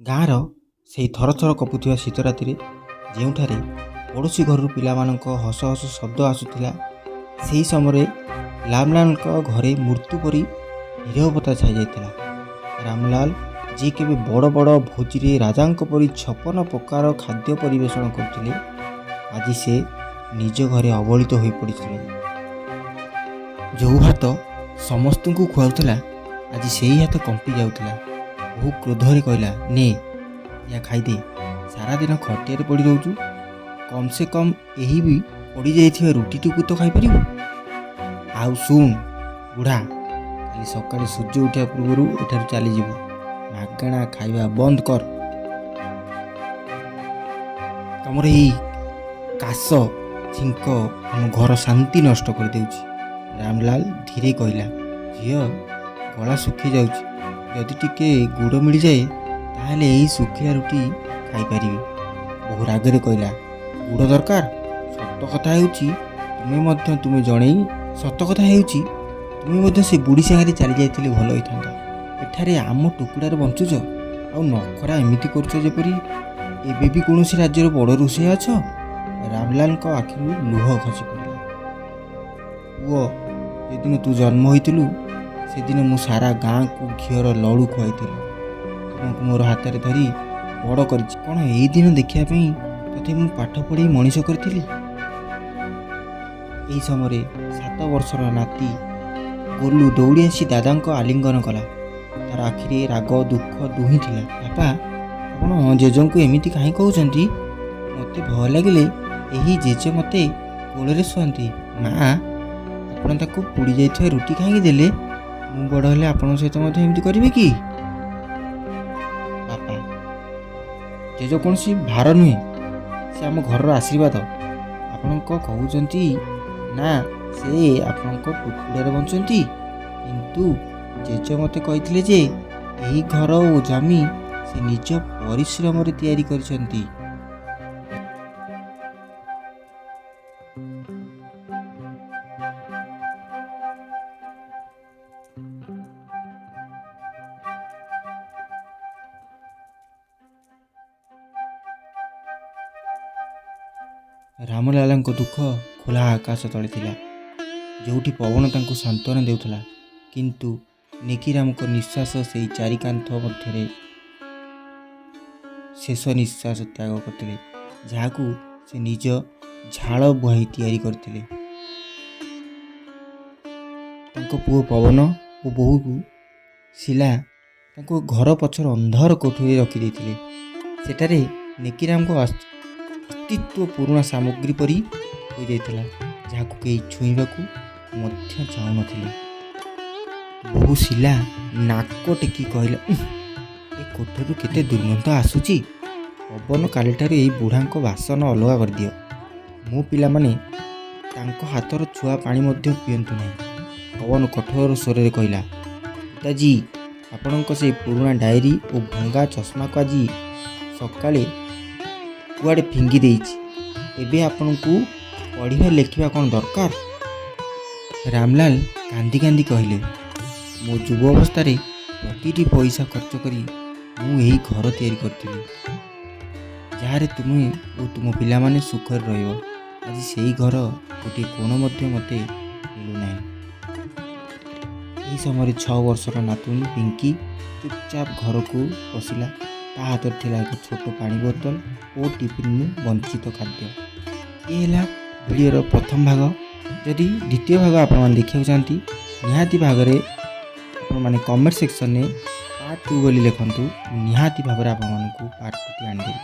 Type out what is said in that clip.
ଗାଁର ସେହି ଥରଥର କପୁଥିବା ଶୀତ ରାତିରେ ଯେଉଁଠାରେ ପଡ଼ୋଶୀ ଘରରୁ ପିଲାମାନଙ୍କ ହସ ହସ ଶବ୍ଦ ଆସୁଥିଲା, ସେହି ସମୟରେ ରାମଲାଲଙ୍କ ଘରେ ମୃତ୍ୟୁ ପରି ନୀରବତା ଛାଇଯାଇଥିଲା। ରାମଲାଲ ଯିଏ କେବେ ବଡ଼ ବଡ଼ ଭୋଜିରେ ରାଜାଙ୍କ ପରି 56 ପ୍ରକାର ଖାଦ୍ୟ ପରିବେଷଣ କରୁଥିଲେ, ଆଜି ସେ ନିଜ ଘରେ ଅବହେଳିତ ହୋଇପଡ଼ିଥିଲେ। ଯେଉଁ ହାତ ସମସ୍ତଙ୍କୁ ଖୁଆଉଥିଲା, ଆଜି ସେହି ହାତ କମ୍ପି ଯାଉଥିଲା। ବହୁ କ୍ରୋଧରେ କହିଲା, ନେ ଏହା ଖାଇଦେ, ସାରାଦିନ ଖଟିଆରେ ପଡ଼ି ରହୁଛୁ, କମ୍ ସେ କମ୍ ଏହି ବି ପଡ଼ିଯାଇଥିବା ରୁଟିଟିକୁ ତ ଖାଇପାରିବୁ। ଆଉ ଶୁଣ ବୁଢ଼ା, କାଲି ସକାଳେ ସୂର୍ଯ୍ୟ ଉଠିବା ପୂର୍ବରୁ ଏଠାରୁ ଚାଲିଯିବୁ, ମାଗଣା ଖାଇବା ବନ୍ଦ କର। ତମର ଏଇ କାଶ ଛିଙ୍କ ଆମ ଘର ଶାନ୍ତି ନଷ୍ଟ କରିଦେଉଛି। ରାମଲାଲ ଧୀରେ କହିଲା, ଝିଅ, ଗଳା ଶୁଖି ଯାଉଛି, ଯଦି ଟିକେ ଗୁଡ଼ ମିଳିଯାଏ ତାହେଲେ ଏହି ଶୁଖିଲା ରୁଟି ଖାଇପାରିବି। ବହୁ ରାଗରେ କହିଲା, ଗୁଡ଼ ଦରକାର? ସତ କଥା ହେଉଛି ତୁମେ ମଧ୍ୟ ସେ ବୁଢ଼ୀ ସାଙ୍ଗରେ ଚାଲି ଯାଇଥିଲେ ଭଲ ହୋଇଥାନ୍ତା। ଏଠାରେ ଆମ ଟୁକୁଡ଼ାରେ ବଞ୍ଚୁଛ, ଆଉ ନଖରା ଏମିତି କରୁଛ ଯେପରି ଏବେ ବି କୌଣସି ରାଜ୍ୟର ବଡ଼ ରୋଷେଇଆ ଅଛ। ରାମଲାଲଙ୍କ ଆଖିରୁ ଲୁହ ଖସି ପଡ଼ିଲା। ପୁଅ, ଯେଦିନ ତୁ ଜନ୍ମ ହୋଇଥିଲୁ ସେଦିନ ମୁଁ ସାରା ଗାଁକୁ ଘିଅର ଲଡ଼ୁ ଖୁଆଇଥିଲି। ତୁମକୁ ମୋର ହାତରେ ଧରି ବଡ଼ କରିଛି। କ'ଣ ଏଇ ଦିନ ଦେଖିବା ପାଇଁ ତତେ ମୁଁ ପାଠ ପଢ଼ାଇ ମଣିଷ କରିଥିଲି? ଏହି ସମୟରେ 7 ବର୍ଷର ନାତି ଗୋଲୁ ଦୌଡ଼ି ଆସି ଦାଦାଙ୍କ ଆଲିଙ୍ଗନ କଲା। ତାର ଆଖିରେ ରାଗ ଦୁଃଖ ଦୁହିଁ ଥିଲା। ବାପା, ଆପଣ ଜେଜେଙ୍କୁ ଏମିତି କାହିଁ କହୁଛନ୍ତି? ମୋତେ ଭୟ ଲାଗିଲେ ଏହି ଜେଜେ ମୋତେ କୋଳରେ ଶୁଆନ୍ତି। ମା, ଆପଣ ତାକୁ ପୋଡ଼ି ଯାଇଥିବା ରୁଟି କାହିଁକି ଦେଲେ? ମୁଁ ବଡ଼ ହେଲେ ଆପଣଙ୍କ ସହିତ ମଧ୍ୟ ଏମିତି କରିବେ କି? ବାପା, ଜେଜ କୌଣସି ଭାର ନୁହେଁ, ସେ ଆମ ଘରର ଆଶୀର୍ବାଦ। ଆପଣଙ୍କ କହୁଛନ୍ତି ନା ସେ ଆପଣଙ୍କ ଟୁକୁଡ଼ାରେ ବଞ୍ଚନ୍ତି, କିନ୍ତୁ ଜେଜ ମୋତେ କହିଥିଲେ ଯେ ଏହି ଘର ଓ ଜମି ସେ ନିଜ ପରିଶ୍ରମରେ ତିଆରି କରିଛନ୍ତି। ରାମଲାଲଙ୍କ ଦୁଃଖ ଖୋଲା ଆକାଶ ତଳେ ଥିଲା, ଯେଉଁଠି ପବନ ତାଙ୍କୁ ସାନ୍ତ୍ୱନା ଦେଉଥିଲା, କିନ୍ତୁ ନେକିରାମଙ୍କ ନିଶ୍ୱାସ ସେହି ଚାରି କାନ୍ଥ ମଧ୍ୟରେ ଶେଷ ନିଶ୍ୱାସ ତ୍ୟାଗ କରିଥିଲେ, ଯାହାକୁ ସେ ନିଜ ଝାଳ ବୁହାଇ ତିଆରି କରିଥିଲେ। ତାଙ୍କ ପୁଅ ପବନ ଓ ବୋହୂ ଶିଲା ତାଙ୍କୁ ଘର ପଛର ଅନ୍ଧାର କୋଠରୀରେ ରଖିଦେଇଥିଲେ। ସେଠାରେ ନେକିରାମଙ୍କ ଅସ୍ତିତ୍ୱ ପୁରୁଣା ସାମଗ୍ରୀ ପରି ହୋଇଯାଇଥିଲା, ଯାହାକୁ କେହି ଛୁଇଁବାକୁ ମଧ୍ୟ ଚାହୁଁନଥିଲେ। ବୋହୂ ଶିଲା ନାକ ଟେକି କହିଲା, ଏ କୋଠରୀରୁ କେତେ ଦୁର୍ଗନ୍ଧ ଆସୁଛି। ପବନ, କାଲିଠାରୁ ଏହି ବୁଢ଼ାଙ୍କ ବାସନ ଅଲଗା କରିଦିଅ। ମୋ ପିଲାମାନେ ତାଙ୍କ ହାତର ଛୁଆ ପାଣି ମଧ୍ୟ ପିଅନ୍ତୁ ନାହିଁ। ପବନ କଠୋର ସ୍ୱରରେ କହିଲା, ପିତାଜୀ, ଆପଣଙ୍କ ସେ ପୁରୁଣା ଡାଏରୀ ଓ ଭଙ୍ଗା ଚଷମାକୁ ଆଜି ସକାଳେ କୁଆଡ଼େ ଫିଙ୍ଗି ଦେଇଛି। ଏବେ ଆପଣଙ୍କୁ ପଢ଼ିବା ଲେଖିବା କ'ଣ ଦରକାର? ରାମଲାଲ କାନ୍ଦି କାନ୍ଦି କହିଲେ, ମୋ ଯୁବ ଅବସ୍ଥାରେ ପ୍ରତିଟି ପଇସା ଖର୍ଚ୍ଚ କରି ମୁଁ ଏହି ଘର ତିଆରି କରିଥିଲି, ଯାହାରେ ତୁମେ ଓ ତୁମ ପିଲାମାନେ ସୁଖରେ ରହିବ। ଆଜି ସେହି ଘର ଗୋଟିଏ କୋଣ ମଧ୍ୟ ମୋତେ ମିଳୁନାହିଁ। ଏହି ସମୟରେ 6 ବର୍ଷର ନାତୁଣୀ ପିଙ୍କି ଚୁପଚାପ ଘରକୁ ପଶିଲା। ତା ହାତରେ ଥିଲା ଏକ ଛୋଟ ପାଣି ବୋତଲ ଓ ଟିଫିନ୍ରୁ ବଞ୍ଚିତ ଖାଦ୍ୟ। ଏ ହେଲା ଭିଡ଼ିଓର ପ୍ରଥମ ଭାଗ। ଯଦି ଦ୍ୱିତୀୟ ଭାଗ ଆପଣମାନେ ଦେଖିବାକୁ ଚାହାନ୍ତି, ନିହାତି ଭାବରେ ଆପଣମାନେ କମେଣ୍ଟ ସେକ୍ସନରେ ପାର୍ଟ 2 ବୋଲି ଲେଖନ୍ତୁ। ନିହାତି ଭାବରେ ଆପଣମାନଙ୍କୁ ପାର୍ଟ 2 ଆଣିଦେବି।